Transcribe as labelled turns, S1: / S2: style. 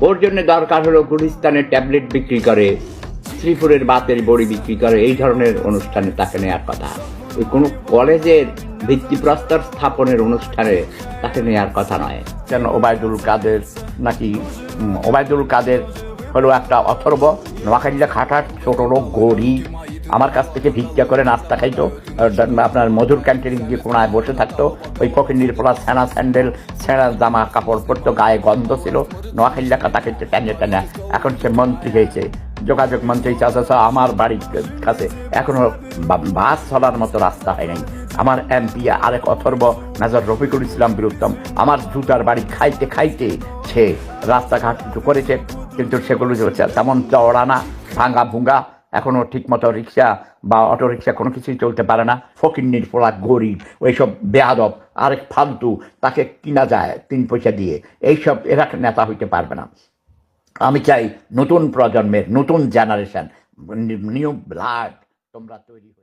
S1: ওর জন্য দরকার হলো গুলিস্তানের ট্যাবলেট বিক্রি করে, শ্রীপুরের বাতের বড়ি বিক্রি করে, এই ধরনের অনুষ্ঠানে তাকে নেওয়ার কথা। ওই কোনো কলেজের ভিত্তিপ্রস্তর স্থাপনের অনুষ্ঠানে তাকে নেওয়ার কথা নয়। কেন ওবায়দুল কাদের নাকি ওবায়দুল কাদের হলো একটা অথর্ব, নোয়াখালীতে খাটার ছোট লোক, গরিব, আমার কাছ থেকে ভিক্ষা করে নাস্তা খাইতো, আপনার মধুর ক্যান্টিনে গিয়ে কোনায় বসে থাকতো, ওই ফকিন্নির পোলা ছেঁড়া স্যান্ডেল, ছেঁড়া জামা কাপড় পরতো, গায়ে গন্ধ ছিল, নোয়াখালী লেখা তাকে টেনে টেনে এখন সে মন্ত্রী হয়েছে, যোগাযোগ মন্ত্রী। চাচা আমার বাড়ির কাছে এখনো বাস চলার মতো রাস্তা হয় নাই। আমার এমপি আরেক অথর্ব মেজর রফিকুল ইসলাম বীরুত্তম আমার জুতার বাড়ি খাইতে খাইতে সে রাস্তাঘাট কিছু করেছে, কিন্তু সেগুলো তেমন চওড়া না, ভাঙ্গা ভুঙ্গা, এখনো ঠিক মতো রিক্সা বা অটো রিক্সা কোনো কিছুই চলতে পারে না। ফকিন্নির পোলা, গরিব, ওইসব বেয়াদব আরেক ফালতু, তাকে কিনা যায় 3 পয়সা দিয়ে, এইসব এরা নেতা হইতে পারবে না। আমি চাই নতুন প্রজন্মের, নতুন জেনারেশন, নিউ ব্লাড তোমরা তৈরি হয়ে